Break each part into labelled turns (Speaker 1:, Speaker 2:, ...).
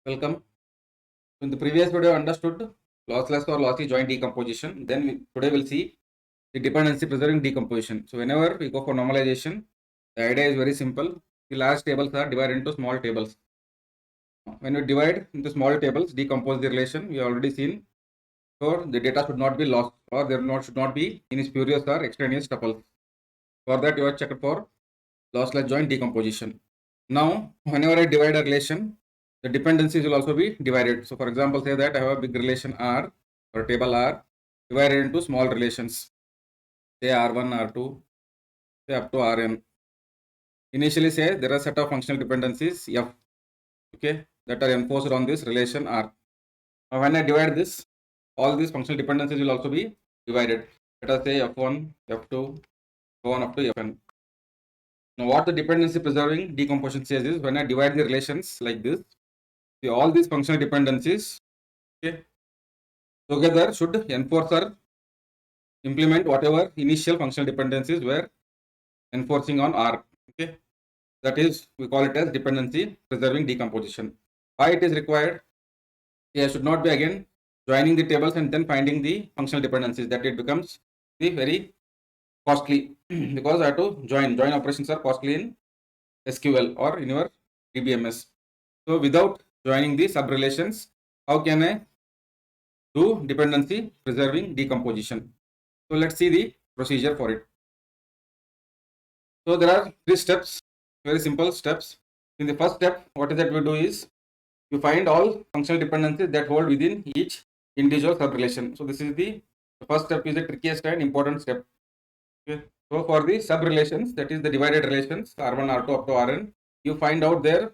Speaker 1: Welcome. In the previous video, understood lossless or lossy joint decomposition. Then today we'll see the dependency preserving decomposition. So whenever we go for normalization, the idea is very simple. The large tables are divided into small tables. When we divide into small tables, decompose the relation, we already seen. So the data should not be lost, or should not be any spurious or extraneous tuples. For that, you are checked for lossless joint decomposition. Now, whenever I divide a relation, the dependencies will also be divided. So for example, say that I have a big relation R or table R divided into small relations, say R1, R2, say up to Rn. Initially say there are a set of functional dependencies F, okay, that are enforced on this relation R. Now when I divide this, all these functional dependencies will also be divided. Let us say F1, F2, go on up to Fn. Now what the dependency preserving decomposition says is when I divide the relations like this, see all these functional dependencies, okay, together should enforce or implement whatever initial functional dependencies were enforcing on R. Okay, that is, we call it as dependency preserving decomposition. Why it is required? There should not be again joining the tables and then finding the functional dependencies. That it becomes very costly because I have to join operations are costly in SQL or in your DBMS. So without joining the sub relations, how can I do dependency preserving decomposition? So let's see the procedure for it. So there are 3 steps, very simple steps. In the first step, what is that we do is you find all functional dependencies that hold within each individual subrelation. So this is the first step, is the trickiest and important step. Okay. So for the subrelations, that is the divided relations R1, R2 up to Rn, you find out their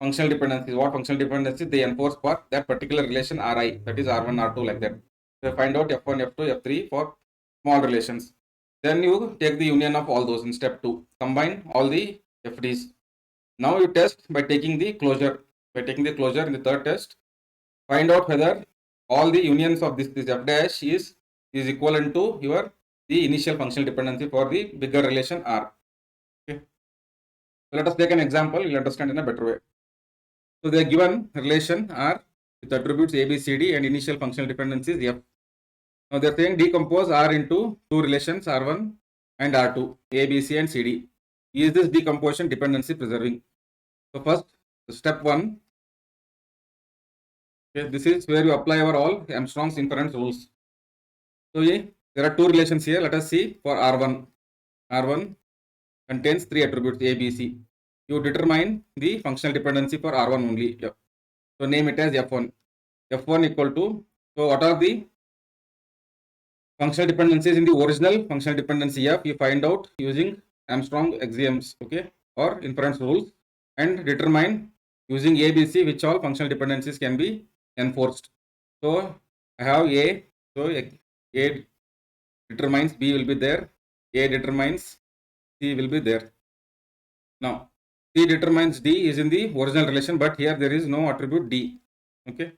Speaker 1: functional dependencies, what functional dependencies they enforce for that particular relation Ri, that is R1, R2, like that. So find out F1, F2, F3 for small relations. Then you take the union of all those in step 2. Combine all the FDs. Now you test by taking the closure. By taking the closure in the third test, find out whether all the unions of this F dash is equivalent to the initial functional dependency for the bigger relation R. Okay. So let us take an example. You'll understand in a better way. So the given relation R with attributes A, B, C, D and initial functional dependencies F. Now they are saying decompose R into two relations R1 and R2, A, B, C and C, D. Is this decomposition dependency preserving? So first, step 1. Okay, this is where you apply our all Armstrong's inference rules. So there are two relations here. Let us see for R1. R1 contains 3 attributes A, B, C. You determine the functional dependency for R1 only. Yep. So name it as F1. F1 equal to, so what are the functional dependencies in the original functional dependency F? You find out using Armstrong axioms, okay, or inference rules, and determine using A, B, C which all functional dependencies can be enforced. So I have A, so A determines B will be there, A determines C will be there. Now C determines D is in the original relation, but here there is no attribute D. Okay,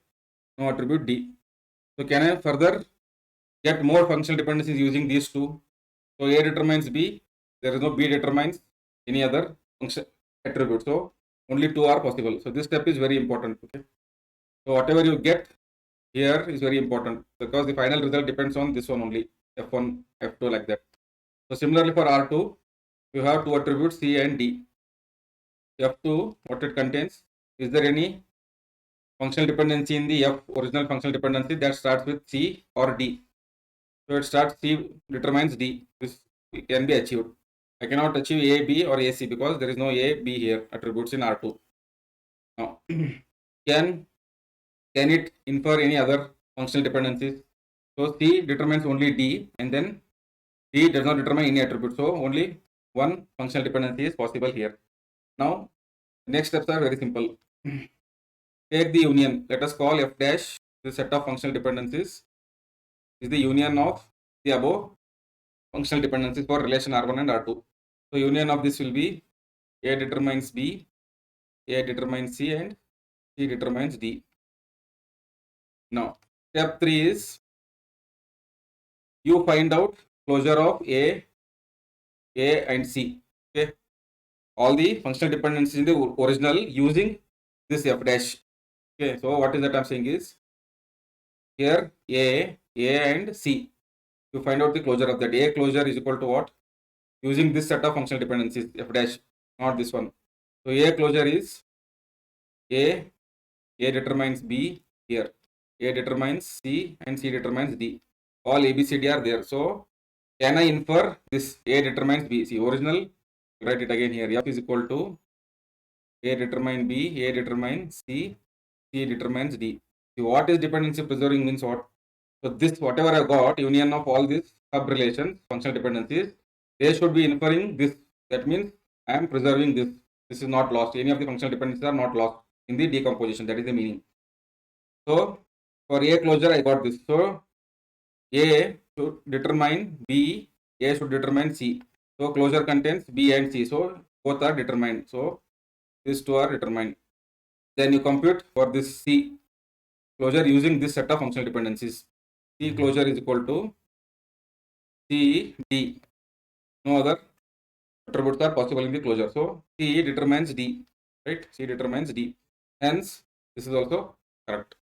Speaker 1: no attribute D. So can I further get more functional dependencies using these two? So A determines B, there is no B determines any other function attribute. So only 2 are possible. So this step is very important. Okay. So whatever you get here is very important because the final result depends on this one only, F1, F2, like that. So similarly for R2, you have 2 attributes C and D. F2, what it contains, is there any functional dependency in the F original functional dependency that starts with C or D? So it starts C determines D. This can be achieved. I cannot achieve A, B or AC because there is no A, B here attributes in R2. Now, can it infer any other functional dependencies? So C determines only D and then D does not determine any attribute. So only one functional dependency is possible here. Now, the next steps are very simple. Take the union. Let us call F dash the set of functional dependencies is the union of the above functional dependencies for relation R1 and R2. So union of this will be A determines B, A determines C and C determines D. Now step 3 is you find out closure of A and C. Okay, all the functional dependencies in the original using this F dash. Okay, so what is that I'm saying is here A and C. To find out the closure of that, A closure is equal to what? Using this set of functional dependencies, F dash, not this one. So A closure is A determines B here. A determines C and C determines D. All A, B, C, D are there. So can I infer this A determines B? See, original, write it again here. F is equal to A determine B, A determines C, C determines D. See, what is dependency preserving means what? So this, whatever I got, union of all these sub relations, functional dependencies, they should be inferring this. That means I am preserving this. This is not lost. Any of the functional dependencies are not lost in the decomposition. That is the meaning. So for A closure, I got this. So A should determine B, A should determine C. So closure contains B and C. So both are determined. So these two are determined. Then you compute for this C closure using this set of functional dependencies. C closure is equal to C D. No other attributes are possible in the closure. So C determines D, right? C determines D. Hence, this is also correct.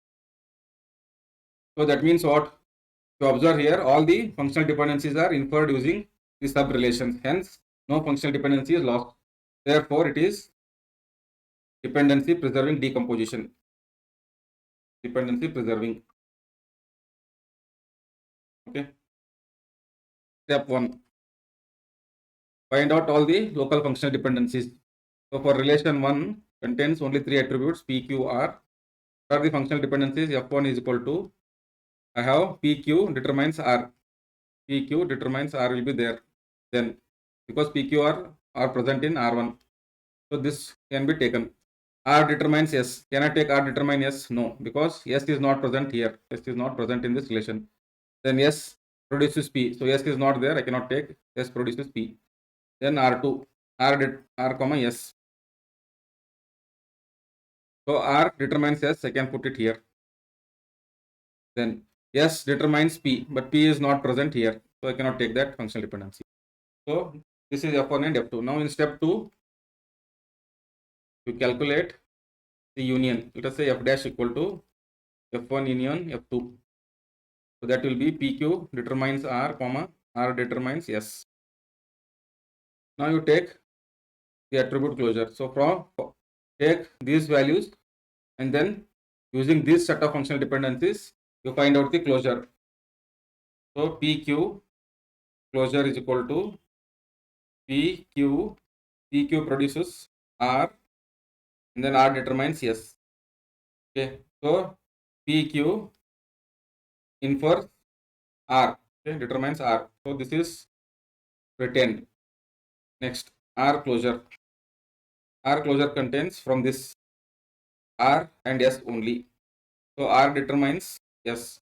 Speaker 1: So that means what? To observe here, all the functional dependencies are inferred using the sub relations. Hence, no functional dependency is lost. Therefore, it is dependency preserving decomposition. Dependency preserving. Okay. Step 1. Find out all the local functional dependencies. So for relation 1 contains only 3 attributes P, Q, R. For the functional dependencies, F1 is equal to, I have PQ determines R. PQ determines R will be there. Then because PQ are present in R1. So this can be taken. R determines S. Can I take R determine S? No, because S is not present here. S is not present in this relation. Then S produces P. So S is not there. I cannot take. S produces P. Then R2. R comma S. So R determines S. I can put it here. Then S determines P, but P is not present here. So I cannot take that functional dependency. So this is F1 and F2. Now in step 2, you calculate the union. Let us say F dash equal to F1 union F2. So that will be PQ determines R, comma, R determines S. Now you take the attribute closure. So from take these values and then using this set of functional dependencies, you find out the closure. So PQ closure is equal to PQ produces R and then R determines S. Okay, so PQ infers R, okay, determines R. So this is retained. Next, R closure. R closure contains from this R and S only. So R determines S.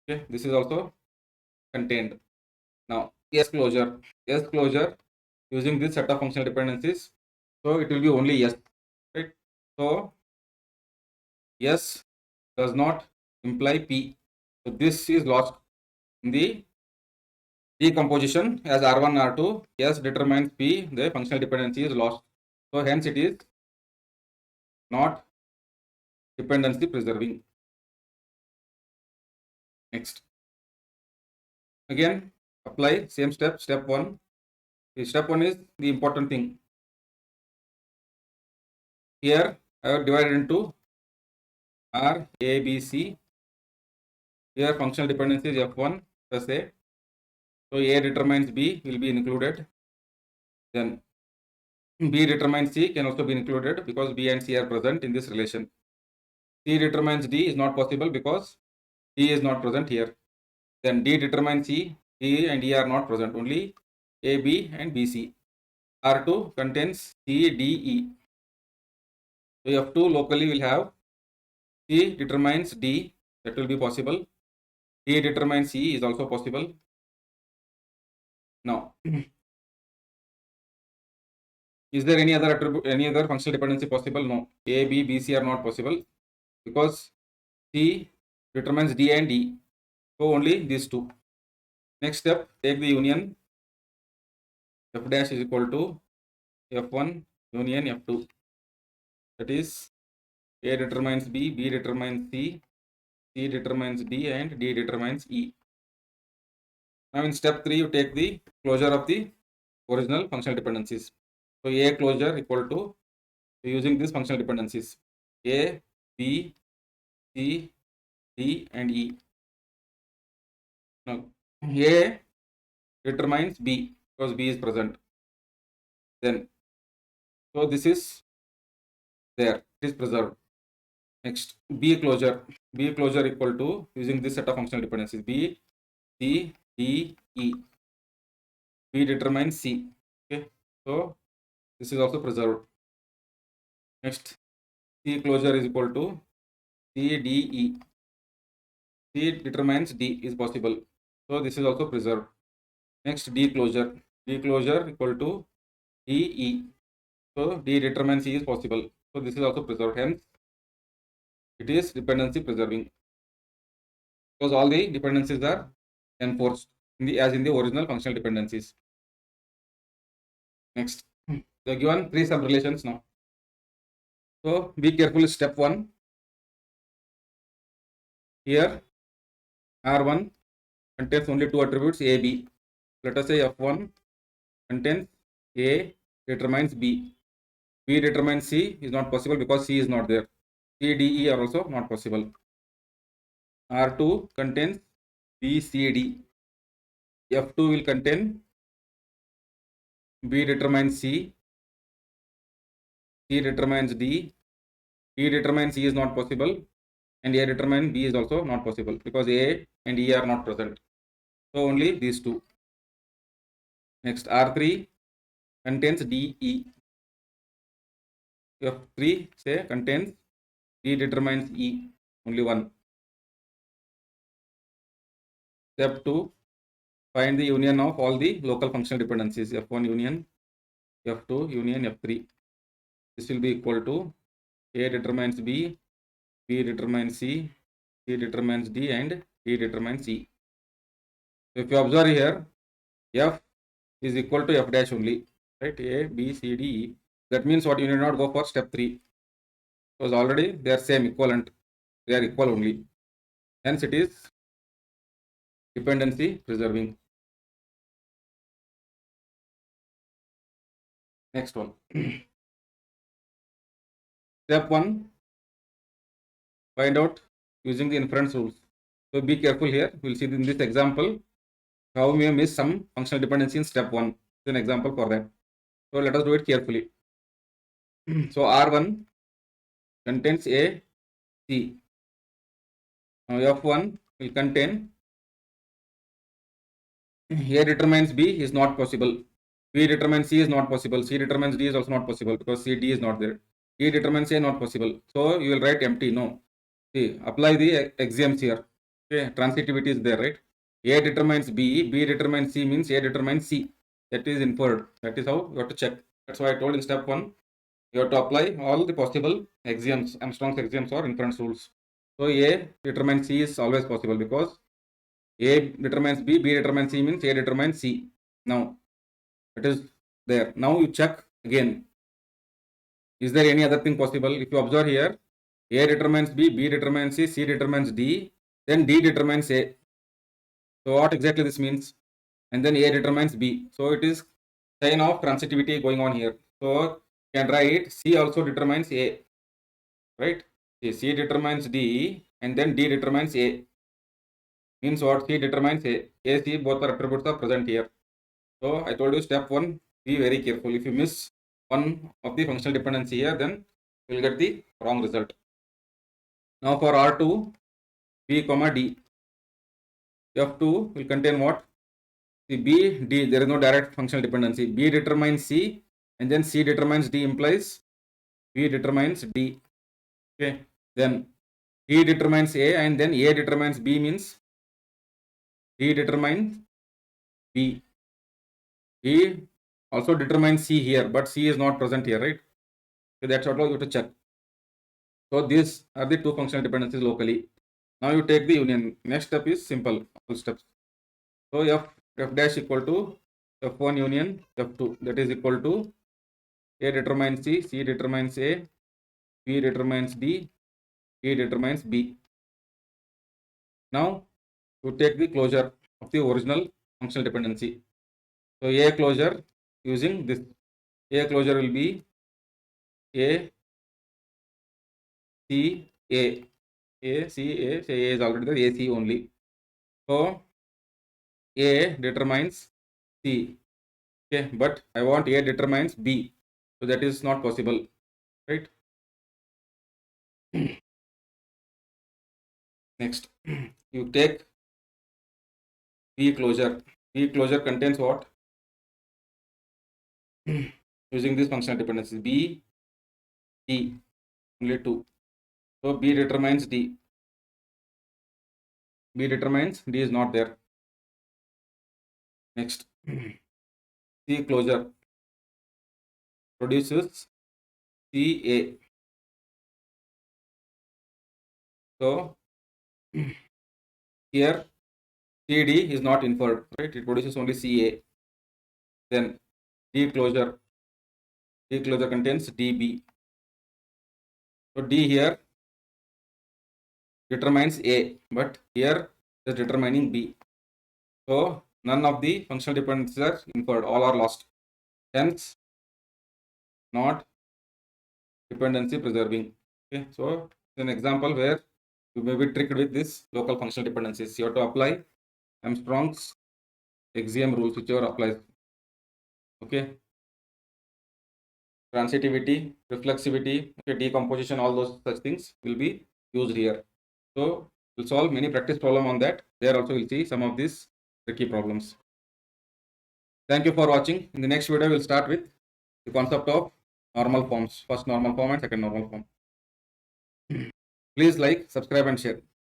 Speaker 1: Okay, this is also contained. Now S closure. S closure using this set of functional dependencies. So it will be only S. Right? So S does not imply P. So this is lost in the decomposition as R1, R2. S determines P. The functional dependency is lost. So hence it is not dependency preserving. Next. Again, apply same step. Step 1. Step 1 is the important thing. Here I have divided into R, A, B, C. Here functional dependency is F1 plus A. So A determines B will be included. Then B determines C can also be included because B and C are present in this relation. C determines D is not possible because D is not present here. Then D determines E, D and E are not present, only A, B and B, C. R2 contains C, D, E. So F2 locally will have C determines D, that will be possible. D determines E is also possible. Now, is there any other attribute, any other functional dependency possible? No. A, B, B, C are not possible because C determines D and E. So only these two. Next step, take the union. F dash is equal to F1 union F2. That is A determines B, B determines C, C determines D, and D determines E. Now in step 3, you take the closure of the original functional dependencies. So A closure equal to, using these functional dependencies, A, B, C, D, and E. Now A determines B because B is present. Then, so this is there, it is preserved. Next, B closure equal to, using this set of functional dependencies, B, C, D, E. B determines C. Okay, so this is also preserved. Next, C closure is equal to C, D, E. C determines D is possible, so this is also preserved. Next, D closure equal to D, E. So D determines E is possible, so this is also preserved. Hence, it is dependency preserving because all the dependencies are enforced as in the original functional dependencies. Next, the given three sub relations now. So be careful. Step 1. Here R1 contains only two attributes A, B. Let us say F1 contains A determines B. B determines C is not possible because C is not there. C, D, E are also not possible. R2 contains B, C, D. F2 will contain B determines C, C determines D, D determines E is not possible, and A determines B is also not possible because A and E are not present. So only these two. Next, R3 contains D, E. F3 say contains D determines E, only one. Step 2, find the union of all the local functional dependencies, F1 union, F2 union, F3. This will be equal to A determines B, B determines C, C determines D, and D determines E. So if you observe here, F is equal to F dash only, right? A, B, C, D, E. That means what, you need not go for step 3 because already they are same, equivalent. They are equal only. Hence it is dependency preserving. Next one. Step 1, find out using the inference rules. So be careful here. We'll see in this example how we may miss some functional dependency in step 1. It's an example for that. So let us do it carefully. So R1 contains A, C. Now F1 will contain A determines B is not possible. B determines C is not possible. C determines D is also not possible because C, D is not there. E determines A not possible. So you will write empty. No. See, apply the axioms here. Okay, transitivity is there, right? A determines B, B determines C means A determines C. That is inferred. That is how you have to check. That's why I told in step 1, you have to apply all the possible axioms, Armstrong's axioms or inference rules. So A determines C is always possible because A determines B, B determines C means A determines C. Now, it is there. Now you check again. Is there any other thing possible? If you observe here, A determines B, B determines C, C determines D, then D determines A. So what exactly this means? And then A determines B. So it is chain of transitivity going on here. So you can write C also determines A, right? C determines D and then D determines A. Means what? C determines A. A, C, both are attributes are present here. So I told you step 1, be very careful. If you miss one of the functional dependency here, then you will get the wrong result. Now for R2, B, D. F2 will contain what? See, B, D, there is no direct functional dependency. B determines C and then C determines D implies B determines D. Okay. Then D determines A and then A determines B means D determines B. D also determines C here, but C is not present here, right? So that's what you have to check. So these are the two functional dependencies locally. Now you take the union. Next step is simple, all steps. So F dash equal to F1 union F2, that is equal to A determines C, C determines A, B determines D, D determines B. Now, to take the closure of the original functional dependency. So, A closure using this. A closure will be A, C, A. A, C, A. Say A is already there, A, C only. So, A determines C. Okay, but I want A determines B. So, that is not possible, right? Next, you take B closure. B closure contains what? Using this functional dependencies B, D, only two. So B determines D. B determines D is not there. Next, C closure produces CA. So here CD is not inferred, right? It produces only CA. Then D closure contains DB. So D here determines A, but here it is determining B. So none of the functional dependencies are inferred, all are lost. Hence, not dependency preserving. Okay, so an example where you may be tricked with this local functional dependencies. You have to apply Armstrong's axiom rules, whichever applies. Okay, transitivity, reflexivity, okay, decomposition, all those such things will be used here. So we'll solve many practice problem on that. There also we'll see some of these tricky problems. Thank you for watching. In the next video, we'll start with the concept of normal forms. First normal form and second normal form. Please like, subscribe and share.